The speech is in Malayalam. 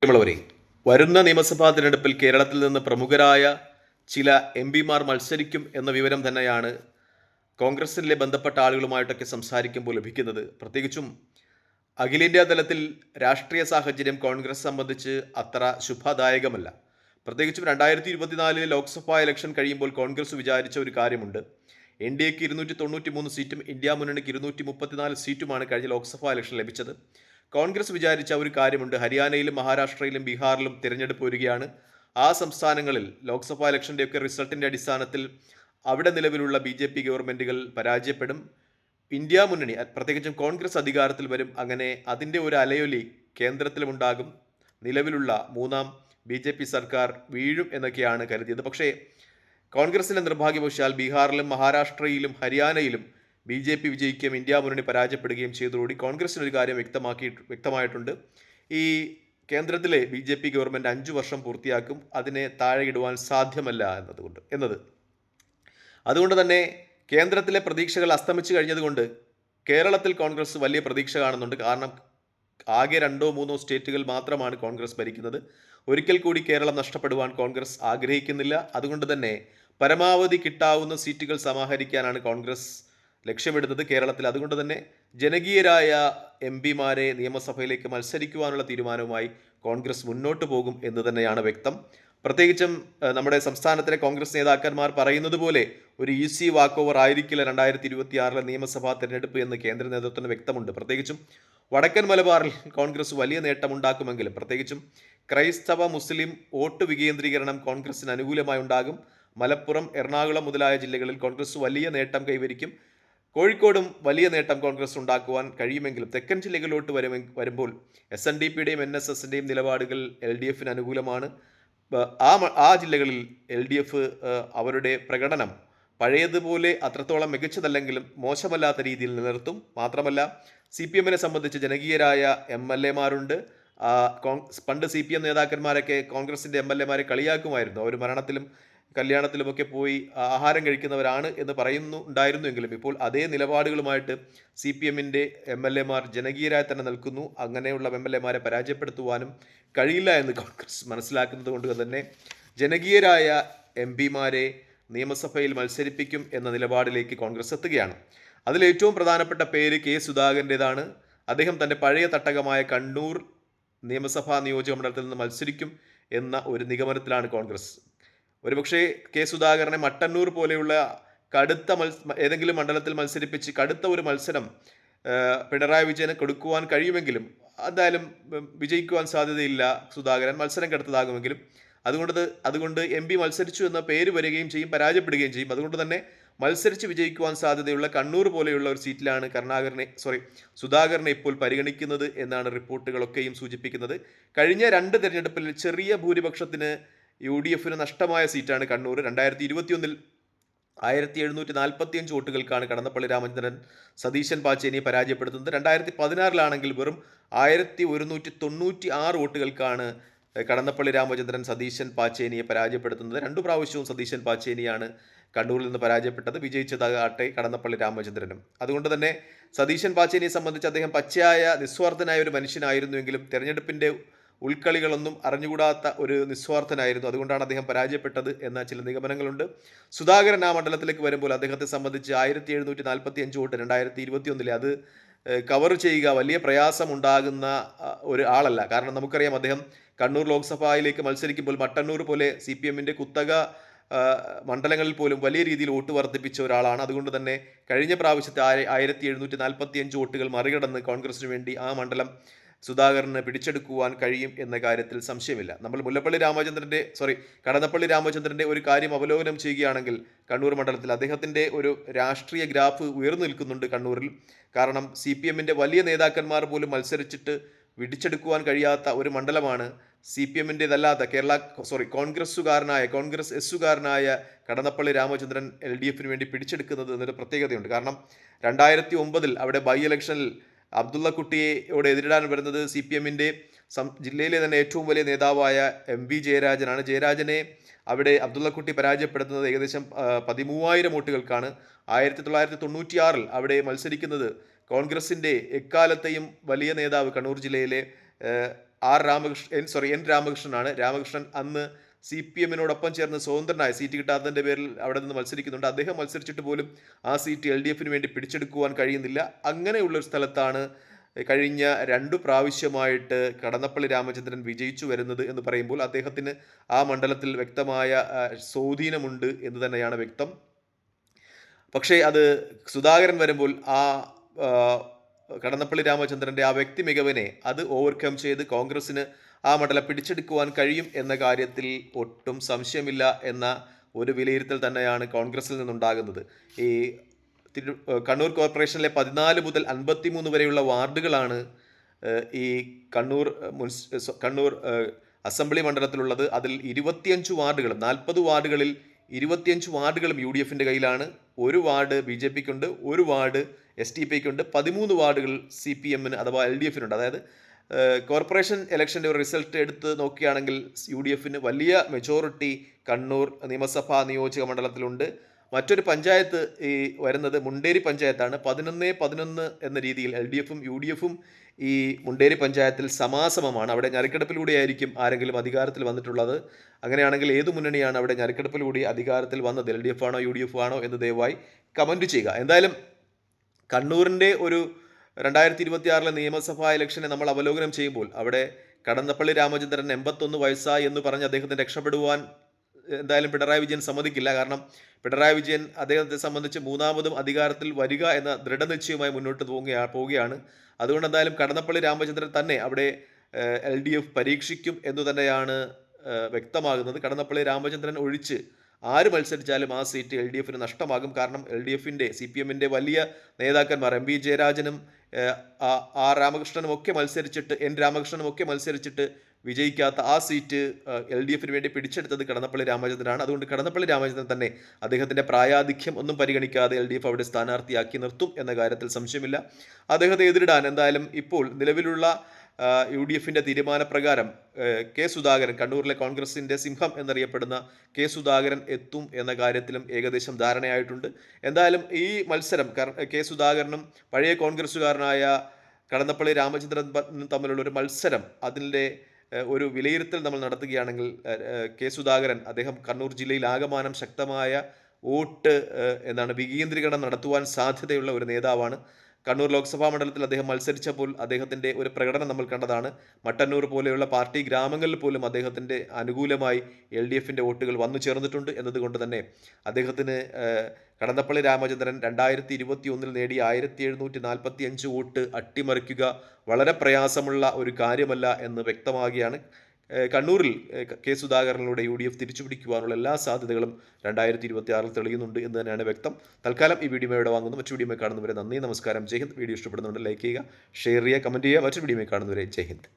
പ്രിയമുള്ളവരെ, വരുന്ന നിയമസഭാ തിരഞ്ഞെടുപ്പിൽ കേരളത്തിൽ നിന്ന് പ്രമുഖരായ ചില എം.പിമാർ മത്സരിക്കും എന്ന വിവരം തന്നെയാണ് കോൺഗ്രസിലെ ബന്ധപ്പെട്ട ആളുകളുമായിട്ടൊക്കെ സംസാരിക്കുമ്പോൾ ലഭിക്കുന്നത്. പ്രത്യേകിച്ചും അഖിലേന്ത്യാ തലത്തിൽ രാഷ്ട്രീയ സാഹചര്യം കോൺഗ്രസ് സംബന്ധിച്ച് അത്ര ശുഭദായകമല്ല. പ്രത്യേകിച്ചും 2024 ലോക്സഭാ ഇലക്ഷൻ കഴിയുമ്പോൾ കോൺഗ്രസ് വിചാരിച്ച ഒരു കാര്യമുണ്ട്. എൻ ഡി എക്ക് 293 സീറ്റും ഇന്ത്യ മുന്നണിക്ക് 234 സീറ്റുമാണ് കഴിഞ്ഞ ലോക്സഭാ ഇലക്ഷൻ ലഭിച്ചത്. കോൺഗ്രസ് വിചാരിച്ച ഒരു കാര്യമുണ്ട്. ഹരിയാനയിലും മഹാരാഷ്ട്രയിലും ബീഹാറിലും തിരഞ്ഞെടുപ്പ് വരികയാണ്. ആ സംസ്ഥാനങ്ങളിൽ ലോക്സഭാ ഇലക്ഷൻ്റെയൊക്കെ റിസൾട്ടിൻ്റെ അടിസ്ഥാനത്തിൽ അവിടെ നിലവിലുള്ള BJP ഗവൺമെൻറ്റുകൾ പരാജയപ്പെടും. ഇന്ത്യ മുന്നണി പ്രത്യേകിച്ചും കോൺഗ്രസ് അധികാരത്തിൽ വരും. അങ്ങനെ അതിൻ്റെ ഒരു അലയൊലി കേന്ദ്രത്തിലുമുണ്ടാകും. നിലവിലുള്ള മൂന്നാം BJP സർക്കാർ വീഴും എന്നൊക്കെയാണ് കരുതിയത്. പക്ഷേ കോൺഗ്രസിൻ്റെ നിർഭാഗ്യവശാൽ ബീഹാറിലും മഹാരാഷ്ട്രയിലും ഹരിയാനയിലും BJP വിജയിക്കുകയും ഇന്ത്യ മുന്നണി പരാജയപ്പെടുകയും ചെയ്തതോടെ കോൺഗ്രസിനൊരു കാര്യം വ്യക്തമായിട്ടുണ്ട്. ഈ കേന്ദ്രത്തിലെ BJP ഗവൺമെൻറ് 5 വർഷം പൂർത്തിയാക്കും. അതിനെ താഴെയിടുവാൻ സാധ്യമല്ല അതുകൊണ്ട് തന്നെ കേന്ദ്രത്തിലെ പ്രതീക്ഷകൾ അസ്തമിച്ചു കഴിഞ്ഞതുകൊണ്ട് കേരളത്തിൽ കോൺഗ്രസ് വലിയ പ്രതീക്ഷ കാണുന്നുണ്ട്. കാരണം ആകെ 2-3 സ്റ്റേറ്റുകൾ മാത്രമാണ് കോൺഗ്രസ് ഭരിക്കുന്നത്. ഒരിക്കൽ കൂടി കേരളം നഷ്ടപ്പെടുവാൻ കോൺഗ്രസ് ആഗ്രഹിക്കുന്നില്ല. അതുകൊണ്ട് തന്നെ പരമാവധി കിട്ടാവുന്ന സീറ്റുകൾ സമാഹരിക്കാനാണ് കോൺഗ്രസ് ലക്ഷ്യമിടുന്നത് കേരളത്തിൽ. അതുകൊണ്ട് തന്നെ ജനകീയരായ MPമാരെ നിയമസഭയിലേക്ക് മത്സരിക്കുവാനുള്ള തീരുമാനവുമായി കോൺഗ്രസ് മുന്നോട്ട് പോകും എന്ന് തന്നെയാണ് വ്യക്തം. പ്രത്യേകിച്ചും നമ്മുടെ സംസ്ഥാനത്തിലെ കോൺഗ്രസ് നേതാക്കന്മാർ പറയുന്നത് പോലെ ഒരു ഈസി വാക്ക് ഓവർ ആയിരിക്കില്ല 2026 നിയമസഭാ തെരഞ്ഞെടുപ്പ് എന്ന് കേന്ദ്ര നേതൃത്വത്തിന് വ്യക്തമുണ്ട്. പ്രത്യേകിച്ചും വടക്കൻ മലബാറിൽ കോൺഗ്രസ് വലിയ നേട്ടമുണ്ടാക്കുമെങ്കിലും പ്രത്യേകിച്ചും ക്രൈസ്തവ മുസ്ലിം വോട്ട് വികേന്ദ്രീകരണം കോൺഗ്രസിന് അനുകൂലമായി ഉണ്ടാകും. മലപ്പുറം, എറണാകുളം മുതലായ ജില്ലകളിൽ കോൺഗ്രസ് വലിയ നേട്ടം കൈവരിക്കും. കോഴിക്കോടും വലിയ നേട്ടം കോൺഗ്രസ് ഉണ്ടാക്കുവാൻ കഴിയുമെങ്കിലും തെക്കൻ ജില്ലകളിലോട്ട് വരുമ്പോൾ SNDPയുടെയും NSSൻ്റെയും നിലപാടുകൾ LDFന് അനുകൂലമാണ്. ആ ജില്ലകളിൽ LDF അവരുടെ പ്രകടനം പഴയതുപോലെ അത്രത്തോളം മികച്ചതല്ലെങ്കിലും മോശമല്ലാത്ത രീതിയിൽ നിലനിർത്തും. മാത്രമല്ല CPMനെ സംബന്ധിച്ച് ജനകീയരായ MLAമാരുണ്ട്. പണ്ട് CPM നേതാക്കന്മാരൊക്കെ കോൺഗ്രസിൻ്റെ MLAമാരെ കളിയാക്കുമായിരുന്നു. അവർ മരണത്തിലും കല്യാണത്തിലുമൊക്കെ പോയി ആഹാരം കഴിക്കുന്നവരാണ് എന്ന് പറയുന്നുണ്ടായിരുന്നുവെങ്കിലും ഇപ്പോൾ അതേ നിലപാടുകളുമായിട്ട് CPMൻ്റെ MLAമാർ ജനകീയരായി തന്നെ നിൽക്കുന്നു. അങ്ങനെയുള്ള MLAമാരെ പരാജയപ്പെടുത്തുവാനും കഴിയില്ല എന്ന് കോൺഗ്രസ് മനസ്സിലാക്കുന്നത് കൊണ്ട് തന്നെ ജനകീയരായ MPമാരെ നിയമസഭയിൽ മത്സരിപ്പിക്കും എന്ന നിലപാടിലേക്ക് കോൺഗ്രസ് എത്തുകയാണ്. അതിലേറ്റവും പ്രധാനപ്പെട്ട പേര് K. സുധാകരൻ്റേതാണ്. അദ്ദേഹം തൻ്റെ പഴയ തട്ടകമായ കണ്ണൂർ നിയമസഭാ നിയോജക മണ്ഡലത്തിൽ നിന്ന് മത്സരിക്കും എന്ന ഒരു നിഗമനത്തിലാണ് കോൺഗ്രസ്. ഒരുപക്ഷെ K. സുധാകരനെ മട്ടന്നൂർ പോലെയുള്ള കടുത്ത ഏതെങ്കിലും മണ്ഡലത്തിൽ മത്സരിപ്പിച്ച് കടുത്ത ഒരു മത്സരം പിണറായി വിജയന് കൊടുക്കുവാൻ കഴിയുമെങ്കിലും എന്തായാലും വിജയിക്കുവാൻ സാധ്യതയില്ല. സുധാകരൻ മത്സരം കടുത്തതാകുമെങ്കിലും അതുകൊണ്ട് MP മത്സരിച്ചു എന്ന പേര് വരികയും ചെയ്യും, പരാജയപ്പെടുകയും ചെയ്യും. അതുകൊണ്ട് തന്നെ മത്സരിച്ച് വിജയിക്കുവാൻ സാധ്യതയുള്ള കണ്ണൂർ പോലെയുള്ള ഒരു സീറ്റിലാണ് സുധാകരനെ ഇപ്പോൾ പരിഗണിക്കുന്നത് എന്നാണ് റിപ്പോർട്ടുകളൊക്കെയും സൂചിപ്പിക്കുന്നത്. കഴിഞ്ഞ 2 തെരഞ്ഞെടുപ്പിൽ ചെറിയ ഭൂരിപക്ഷത്തിന് UDFന് നഷ്ടമായ സീറ്റാണ് കണ്ണൂർ. 2021 1745 വോട്ടുകൾക്കാണ് കടന്നപ്പള്ളി രാമചന്ദ്രൻ സതീശൻ പാച്ചേനിയെ പരാജയപ്പെടുത്തുന്നത്. 2016 വെറും 1196 വോട്ടുകൾക്കാണ് കടന്നപ്പള്ളി രാമചന്ദ്രൻ സതീശൻ പാച്ചേനിയെ പരാജയപ്പെടുത്തുന്നത്. 2 പ്രാവശ്യവും സതീശൻ പാച്ചേനിയാണ് കണ്ണൂരിൽ നിന്ന് പരാജയപ്പെട്ടത്. വിജയിച്ചതാകട്ടെ കടന്നപ്പള്ളി രാമചന്ദ്രനും. അതുകൊണ്ട് തന്നെ സതീശൻ പാച്ചേനിയെ സംബന്ധിച്ച് അദ്ദേഹം പച്ചയായ നിസ്വാർത്ഥനായ ഒരു മനുഷ്യനായിരുന്നുവെങ്കിലും തെരഞ്ഞെടുപ്പിൻ്റെ ഉൾക്കളികളൊന്നും അറിഞ്ഞുകൂടാത്ത ഒരു നിസ്വാർത്ഥനായിരുന്നു. അതുകൊണ്ടാണ് അദ്ദേഹം പരാജയപ്പെട്ടത് എന്ന ചില നിഗമനങ്ങളുണ്ട്. സുധാകരൻ ആ മണ്ഡലത്തിലേക്ക് വരുമ്പോൾ അദ്ദേഹത്തെ സംബന്ധിച്ച് 1745 വോട്ട് 2021 അത് കവർ ചെയ്യുക വലിയ പ്രയാസമുണ്ടാകുന്ന ഒരു ആളല്ല. കാരണം നമുക്കറിയാം അദ്ദേഹം കണ്ണൂർ ലോക്സഭയിലേക്ക് മത്സരിക്കുമ്പോൾ മട്ടന്നൂർ പോലെ CPMൻ്റെ കുത്തക മണ്ഡലങ്ങളിൽ പോലും വലിയ രീതിയിൽ വോട്ട് വർദ്ധിപ്പിച്ച ഒരാളാണ്. അതുകൊണ്ട് തന്നെ കഴിഞ്ഞ പ്രാവശ്യത്തെ 1745 വോട്ടുകൾ മറികടന്ന് കോൺഗ്രസിന് വേണ്ടി ആ മണ്ഡലം സുധാകരന് പിടിച്ചെടുക്കുവാൻ കഴിയും എന്ന കാര്യത്തിൽ സംശയമില്ല. നമ്മൾ കടന്നപ്പള്ളി രാമചന്ദ്രൻ്റെ ഒരു കാര്യം അവലോകനം ചെയ്യുകയാണെങ്കിൽ കണ്ണൂർ മണ്ഡലത്തിൽ അദ്ദേഹത്തിൻ്റെ ഒരു രാഷ്ട്രീയ ഗ്രാഫ് ഉയർന്നു നിൽക്കുന്നുണ്ട് കണ്ണൂരിൽ. കാരണം CPMൻ്റെ വലിയ നേതാക്കന്മാർ പോലും മത്സരിച്ചിട്ട് പിടിച്ചെടുക്കുവാൻ കഴിയാത്ത ഒരു മണ്ഡലമാണ് CPMൻ്റേതല്ലാത്ത കോൺഗ്രസ് എസ്സുകാരനായ കടന്നപ്പള്ളി രാമചന്ദ്രൻ LDFന് വേണ്ടി പിടിച്ചെടുക്കുന്നത് എന്നൊരു പ്രത്യേകതയുണ്ട്. കാരണം 2009 അവിടെ ബൈ ഇലക്ഷനിൽ അബ്ദുള്ള കുട്ടിയോട് എതിരിടാൻ വരുന്നത് CPMൻ്റെ ജില്ലയിലെ തന്നെ ഏറ്റവും വലിയ നേതാവായ MV ജയരാജനാണ്. ജയരാജനെ അവിടെ അബ്ദുള്ള കുട്ടി പരാജയപ്പെടുത്തുന്നത് ഏകദേശം 13,000 വോട്ടുകൾക്കാണ്. 1996 അവിടെ മത്സരിക്കുന്നത് കോൺഗ്രസിൻ്റെ എക്കാലത്തെയും വലിയ നേതാവ് കണ്ണൂർ ജില്ലയിലെ എൻ രാമകൃഷ്ണനാണ്. രാമകൃഷ്ണൻ അന്ന് CPM-നോടൊപ്പം ചേർന്ന് സ്വതന്ത്രനായ സീറ്റ് കിട്ടാത്തതിൻ്റെ പേരിൽ അവിടെ നിന്ന് മത്സരിക്കുന്നുണ്ട്. അദ്ദേഹം മത്സരിച്ചിട്ട് പോലും ആ സീറ്റ് LDFന് വേണ്ടി പിടിച്ചെടുക്കുവാൻ കഴിയുന്നില്ല. അങ്ങനെയുള്ളൊരു സ്ഥലത്താണ് കഴിഞ്ഞ 2 പ്രാവശ്യമായിട്ട് കടന്നപ്പള്ളി രാമചന്ദ്രൻ വിജയിച്ചു വരുന്നത് എന്ന് പറയുമ്പോൾ അദ്ദേഹത്തിന് ആ മണ്ഡലത്തിൽ വ്യക്തമായ സ്വാധീനമുണ്ട് എന്ന് തന്നെയാണ് വ്യക്തം. പക്ഷേ അത് സുധാകരൻ വരുമ്പോൾ ആ കടന്നപ്പള്ളി രാമചന്ദ്രൻ്റെ ആ വ്യക്തി മികവിനെ അത് ഓവർകം ചെയ്ത് കോൺഗ്രസ്സിന് ആ മണ്ഡലം പിടിച്ചെടുക്കുവാൻ കഴിയും എന്ന കാര്യത്തിൽ ഒട്ടും സംശയമില്ല എന്ന ഒരു വിലയിരുത്തൽ തന്നെയാണ് കോൺഗ്രസിൽ നിന്നുണ്ടാകുന്നത്. ഈ കണ്ണൂർ കോർപ്പറേഷനിലെ 14 മുതൽ 53 വരെയുള്ള വാർഡുകളാണ് ഈ കണ്ണൂർ അസംബ്ലി മണ്ഡലത്തിലുള്ളത്. അതിൽ 25 വാർഡുകളും 40 വാർഡുകളിൽ 25 വാർഡുകളും UDFിൻ്റെ കയ്യിലാണ്. 1 വാർഡ് BJPക്കുണ്ട്, 1 വാർഡ് SDPക്കുണ്ട്, 13 വാർഡുകൾ CPMന് അഥവാ LDFനുണ്ട്. അതായത് കോർപ്പറേഷൻ ഇലക്ഷൻ്റെ ഒരു റിസൾട്ട് എടുത്ത് നോക്കുകയാണെങ്കിൽ UDFന് വലിയ മെജോറിറ്റി കണ്ണൂർ നിയമസഭാ നിയോജക മണ്ഡലത്തിലുണ്ട്. മറ്റൊരു പഞ്ചായത്ത് ഈ വരുന്നത് മുണ്ടേരി പഞ്ചായത്താണ്. 11-11 എന്ന രീതിയിൽ LDFും UDFും ഈ മുണ്ടേരി പഞ്ചായത്തിൽ സമാസമമാണ്. അവിടെ ഞെരുക്കെടുപ്പിലൂടെയായിരിക്കും ആരെങ്കിലും അധികാരത്തിൽ വന്നിട്ടുള്ളത്. അങ്ങനെയാണെങ്കിൽ ഏതു മുന്നണിയാണ് അവിടെ ഞെരുക്കെടുപ്പിലൂടെ അധികാരത്തിൽ വന്നത്, LDF ആണോ UDF ആണോ എന്ന് ദയവായി കമൻറ്റ് ചെയ്യുക. എന്തായാലും കണ്ണൂരിൻ്റെ ഒരു 2026 നിയമസഭാ ഇലക്ഷനെ നമ്മൾ അവലോകനം ചെയ്യുമ്പോൾ അവിടെ കടന്നപ്പള്ളി രാമചന്ദ്രൻ 81 വയസ്സായി എന്ന് പറഞ്ഞ് അദ്ദേഹത്തിന് രക്ഷപ്പെടുവാൻ എന്തായാലും പിണറായി വിജയൻ സമ്മതിക്കില്ല. കാരണം പിണറായി വിജയൻ അദ്ദേഹത്തെ സംബന്ധിച്ച് മൂന്നാമതും അധികാരത്തിൽ വരിക എന്ന ദൃഢനിശ്ചയവുമായി മുന്നോട്ട് പോവുകയാണ്. അതുകൊണ്ട് എന്തായാലും കടന്നപ്പള്ളി രാമചന്ദ്രൻ തന്നെ അവിടെ LDF പരീക്ഷിക്കും എന്നു തന്നെയാണ് വ്യക്തമാകുന്നത്. കടന്നപ്പള്ളി രാമചന്ദ്രൻ ഒഴിച്ച് ആര് മത്സരിച്ചാലും ആ സീറ്റ് LDFന് നഷ്ടമാകും. കാരണം LDFിൻ്റെ CPMൻ്റെ വലിയ നേതാക്കന്മാർ MV ജയരാജനും രാമകൃഷ്ണനും ഒക്കെ മത്സരിച്ചിട്ട് രാമകൃഷ്ണനും ഒക്കെ മത്സരിച്ചിട്ട് വിജയിക്കാത്ത ആ സീറ്റ് LDFന് വേണ്ടി പിടിച്ചെടുത്തത് കടന്നപ്പള്ളി രാമചന്ദ്രനാണ്. അതുകൊണ്ട് കടന്നപ്പള്ളി രാമചന്ദ്രൻ തന്നെ അദ്ദേഹത്തിൻ്റെ പ്രായാധിക്യം ഒന്നും പരിഗണിക്കാതെ LDF അവിടെ സ്ഥാനാർത്ഥിയാക്കി നിർത്തും എന്ന കാര്യത്തിൽ സംശയമില്ല. അദ്ദേഹത്തെ എതിരിടാൻ എന്തായാലും ഇപ്പോൾ നിലവിലുള്ള UDFിൻ്റെ തീരുമാനപ്രകാരം കെ സുധാകരൻ, കണ്ണൂരിലെ കോൺഗ്രസിൻ്റെ സിംഹം എന്നറിയപ്പെടുന്ന കെ സുധാകരൻ എത്തും എന്ന കാര്യത്തിലും ഏകദേശം ധാരണയായിട്ടുണ്ട്. എന്തായാലും ഈ മത്സരം കെ സുധാകരനും പഴയ കോൺഗ്രസ്സുകാരനായ കടന്നപ്പള്ളി രാമചന്ദ്രൻ തമ്മിലുള്ള ഒരു മത്സരം, അതിൻ്റെ ഒരു വിലയിരുത്തൽ നമ്മൾ നടത്തുകയാണെങ്കിൽ കെ സുധാകരൻ അദ്ദേഹം കണ്ണൂർ ജില്ലയിൽ ആകമാനം ശക്തമായ വോട്ട് വികേന്ദ്രീകരണം നടത്തുവാൻ സാധ്യതയുള്ള ഒരു നേതാവാണ്. കണ്ണൂർ ലോക്സഭാ മണ്ഡലത്തിൽ അദ്ദേഹം മത്സരിച്ചപ്പോൾ അദ്ദേഹത്തിൻ്റെ ഒരു പ്രകടനം നമ്മൾ കണ്ടതാണ്. മട്ടന്നൂർ പോലെയുള്ള പാർട്ടി ഗ്രാമങ്ങളിൽ പോലും അദ്ദേഹത്തിൻ്റെ അനുകൂലമായി LDFിൻ്റെ വോട്ടുകൾ വന്നു ചേർന്നിട്ടുണ്ട് എന്നതുകൊണ്ട് തന്നെ അദ്ദേഹത്തിന് കടന്നപ്പള്ളി രാമചന്ദ്രൻ 2021 നേടിയ 1745 വോട്ട് അട്ടിമറിക്കുക വളരെ പ്രയാസമുള്ള ഒരു കാര്യമല്ല എന്ന് വ്യക്തമാകുകയാണ്. കണ്ണൂരിൽ കെ സുധാകരനിലൂടെ UDF തിരിച്ചുപിടിക്കുവാനുള്ള എല്ലാ സാധ്യതകളും 2026 തെളിയുന്നുണ്ട് എന്ന് തന്നെയാണ് വ്യക്തം. തൽക്കാലം ഈ വീഡിയോ ഇവിടെ വാങ്ങുന്നു. മറ്റു വീഡിയോ കാണുന്നവരെ നന്ദി, നമസ്കാരം, ജയ് ഹിന്ദ്. വീഡിയോ ഇഷ്ടപ്പെടുന്നുണ്ട് ലൈക്ക് ചെയ്യുക, ഷെയർ ചെയ്യുക, കമൻറ്റ് ചെയ്യുക. മറ്റു വീഡിയോ കാണുന്നവരെ ജയ് ഹിന്ദ്.